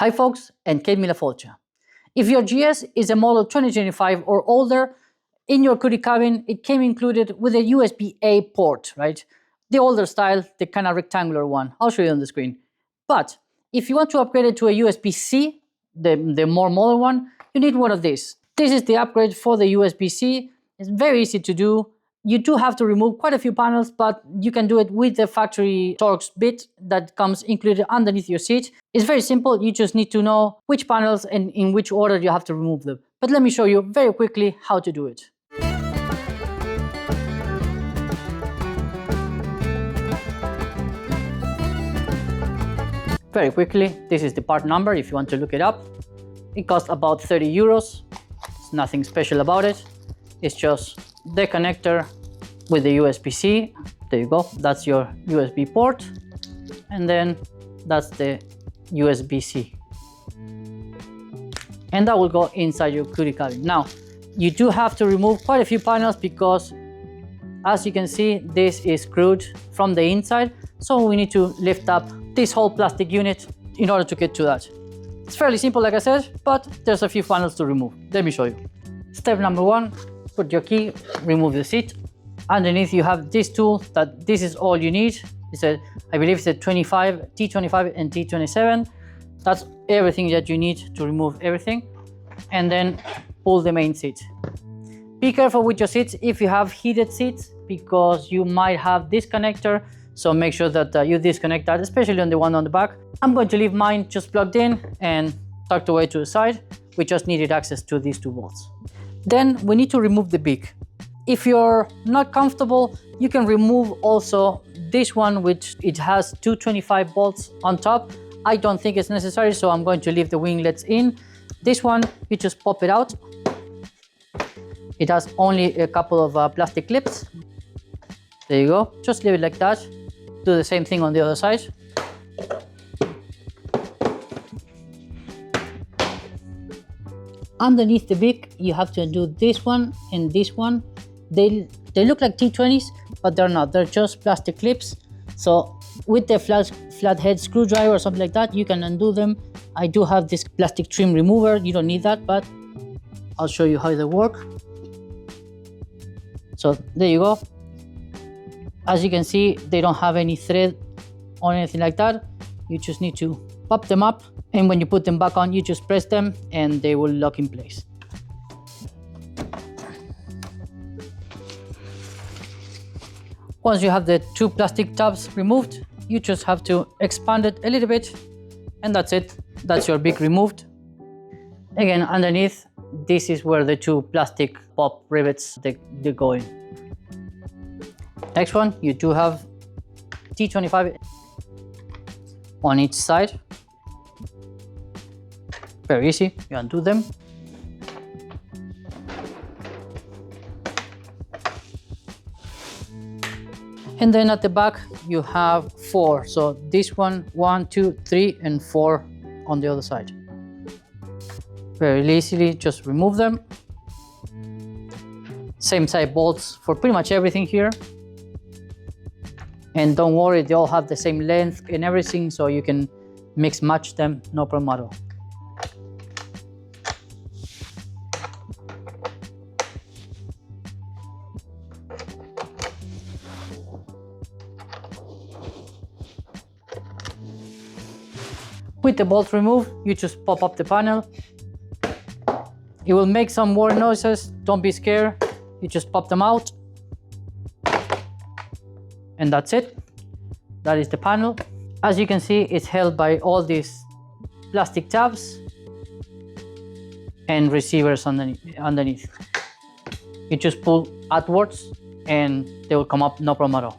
Hi folks, and Céad Míle Fáilte. If your GS is a model 2025 or older, in your Cudi cabin, it came included with a USB-A port, right? The older style, the kind of rectangular one. I'll show you on the screen. But if you want to upgrade it to a USB-C, the more modern one, you need one of these. This is the upgrade for the USB-C. It's very easy to do. You do have to remove quite a few panels, but you can do it with the factory Torx bit that comes included underneath your seat. It's very simple. You just need to know which panels and in which order you have to remove them. But let me show you very quickly how to do it. Very quickly, this is the part number if you want to look it up. It costs about 30 euros. It's nothing special about it. It's just the connector with the USB-C. There you go. That's your USB port. And then that's the USB-C. And that will go inside your Cudi cabin. Now, you do have to remove quite a few panels because, as you can see, this is screwed from the inside. So we need to lift up this whole plastic unit in order to get to that. It's fairly simple, like I said, but there's a few panels to remove. Let me show you. Step number one, put your key, remove the seat. Underneath you have this tool that this is all you need. I believe it's a T25 and T27. That's everything that you need to remove everything. And then pull the main seat. Be careful with your seats if you have heated seats, because you might have this connector. So make sure that you disconnect that, especially on the one on the back. I'm going to leave mine just plugged in and tucked away to the side. We just needed access to these 2 bolts. Then we need to remove the beak. If you're not comfortable, you can remove also this one, which it has 225 bolts on top. I don't think it's necessary, so I'm going to leave the winglets in. This one, you just pop it out. It has only a couple of plastic clips. There you go. Just leave it like that. Do the same thing on the other side. Underneath the beak, you have to undo this one and this one. They look like T20s, but they're not. They're just plastic clips. So with the flathead screwdriver or something like that, you can undo them. I do have this plastic trim remover. You don't need that, but I'll show you how they work. So there you go. As you can see, they don't have any thread or anything like that. You just need to pop them up, and when you put them back on, you just press them and they will lock in place. Once you have the 2 plastic tabs removed, you just have to expand it a little bit, and that's it. That's your beak removed. Again, underneath, this is where the 2 plastic pop rivets they go in. Next one, you do have T25 on each side. Very easy, you undo them. And then at the back, you have 4. So this one, 1, 2, 3, and 4 on the other side. Very easily, just remove them. Same side bolts for pretty much everything here. And don't worry, they all have the same length and everything, so you can mix match them, no problem at all. With the bolt removed, you just pop up the panel. It will make some more noises, don't be scared. You just pop them out. And that's it. That is the panel. As you can see, it's held by all these plastic tabs and receivers underneath. You just pull outwards and they will come up, no problem at all.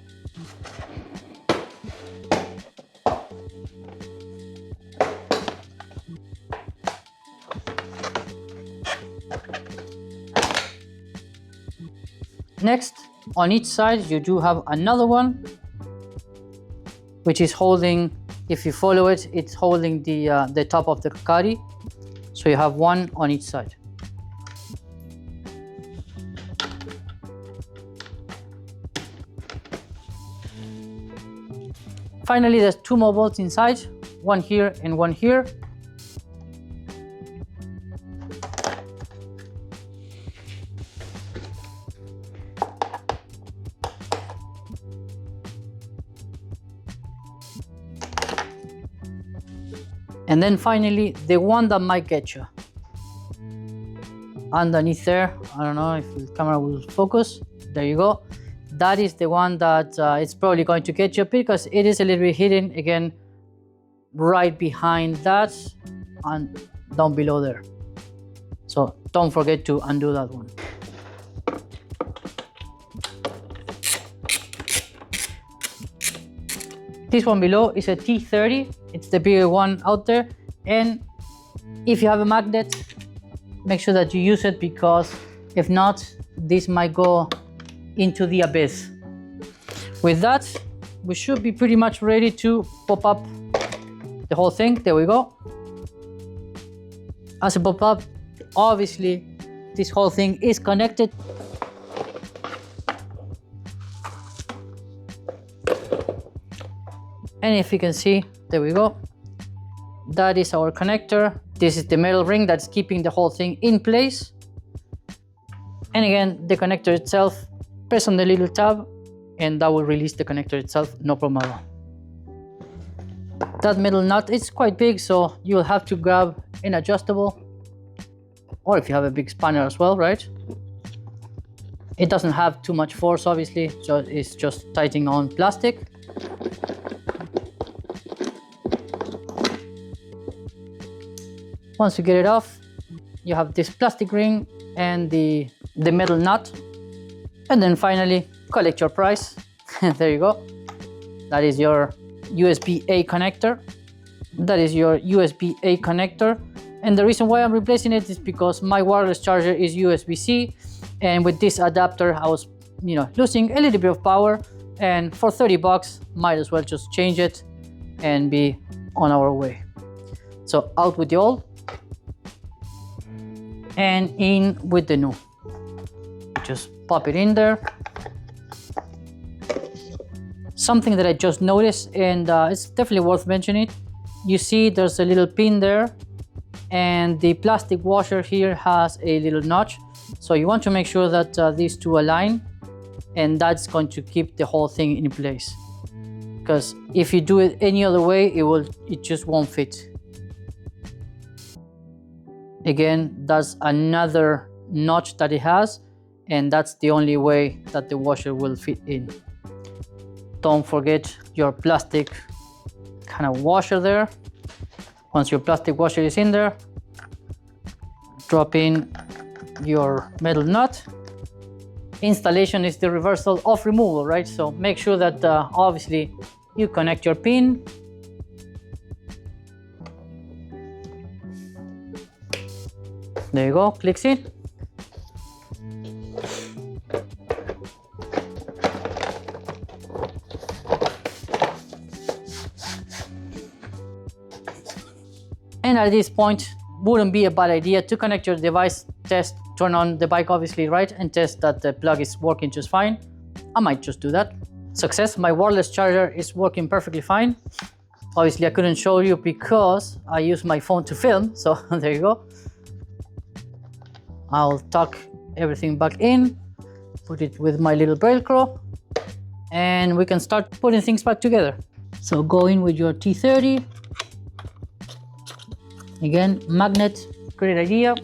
Next, on each side, you do have another one, which is holding, if you follow it, it's holding the top of the caddy. So you have one on each side. Finally, there's two more bolts inside, one here and one here. And then finally, the one that might get you. Underneath there, I don't know if the camera will focus. There you go. That is the one that it's probably going to get you because it is a little bit hidden, again, right behind that and down below there. So don't forget to undo that one. This one below is a T30. It's the bigger one out there. And if you have a magnet, make sure that you use it, because if not, this might go into the abyss. With that, we should be pretty much ready to pop up the whole thing. There we go. As a pop up, obviously this whole thing is connected. And if you can see, there we go. That is our connector. This is the metal ring that's keeping the whole thing in place. And again, the connector itself, press on the little tab and that will release the connector itself, no problem at all. That metal nut is quite big, so you'll have to grab an adjustable, or if you have a big spanner as well, right? It doesn't have too much force, obviously, so it's just tightening on plastic. Once you get it off, you have this plastic ring and the metal nut. And then finally, collect your price. There you go. That is your USB-A connector. That is your USB-A connector. And the reason why I'm replacing it is because my wireless charger is USB-C. And with this adapter, I was, losing a little bit of power. And for 30 bucks, might as well just change it and be on our way. So out with the old and in with the new. Just pop it in there. Something that I just noticed, and it's definitely worth mentioning. You see there's a little pin there, and the plastic washer here has a little notch. So you want to make sure that these two align, and that's going to keep the whole thing in place. Because if you do it any other way, it just won't fit. Again, that's another notch that it has, and that's the only way that the washer will fit in. Don't forget your plastic kind of washer there. Once your plastic washer is in there, drop in your metal nut. Installation is the reversal of removal, right? So make sure that obviously you connect your pin. There you go, clicks in. And at this point, wouldn't be a bad idea to connect your device, test, turn on the bike obviously, right? And test that the plug is working just fine. I might just do that. Success, my wireless charger is working perfectly fine. Obviously I couldn't show you because I use my phone to film, so there you go. I'll tuck everything back in, put it with my little Velcro, and we can start putting things back together. So go in with your T30. Again, magnet, great idea.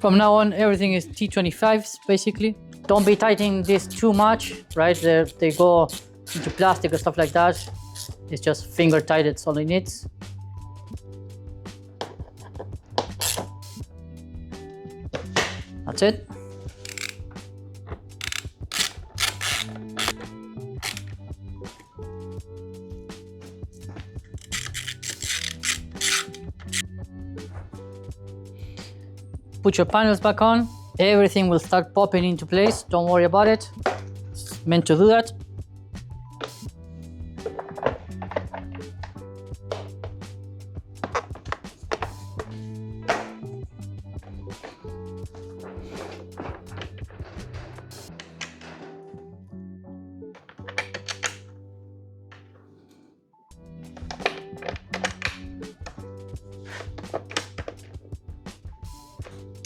From now on, everything is T25s basically. Don't be tightening this too much, right? They go into plastic or stuff like that. It's just finger tight, it's all it needs. That's it. Put your panels back on. Everything will start popping into place. Don't worry about it. It's meant to do that.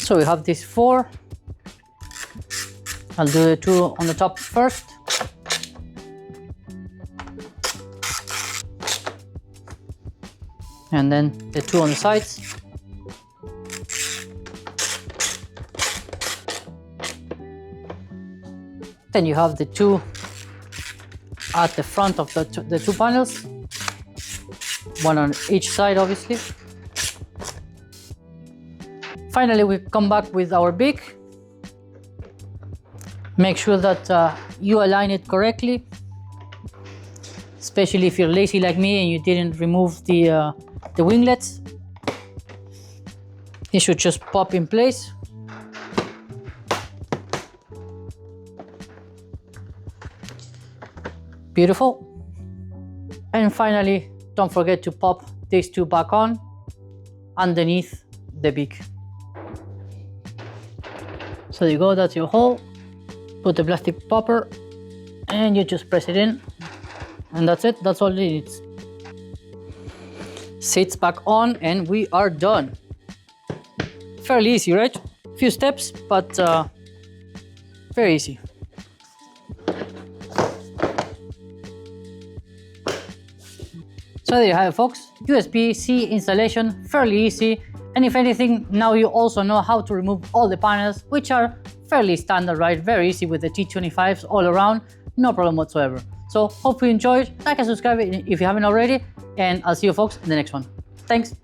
So we have these 4. I'll do the 2 on the top first. And then the 2 on the sides. Then you have the 2 at the front of the 2 panels, 1 on each side obviously. Finally, we come back with our beak. Make sure that you align it correctly, especially if you're lazy like me and you didn't remove the winglets. It should just pop in place. Beautiful. And finally, don't forget to pop these 2 back on underneath the beak. So there you go, that's your hole. Put the plastic popper and you just press it in, and that's it, that's all it needs. Sits back on and we are done. Fairly easy, right? Few steps, but very easy. So there you have it, folks. USB-C installation, fairly easy. And if anything, now you also know how to remove all the panels, which are fairly standard, right? Very easy with the T25s all around, no problem whatsoever. So hope you enjoyed. Like and subscribe if you haven't already, and I'll see you folks in the next one. Thanks.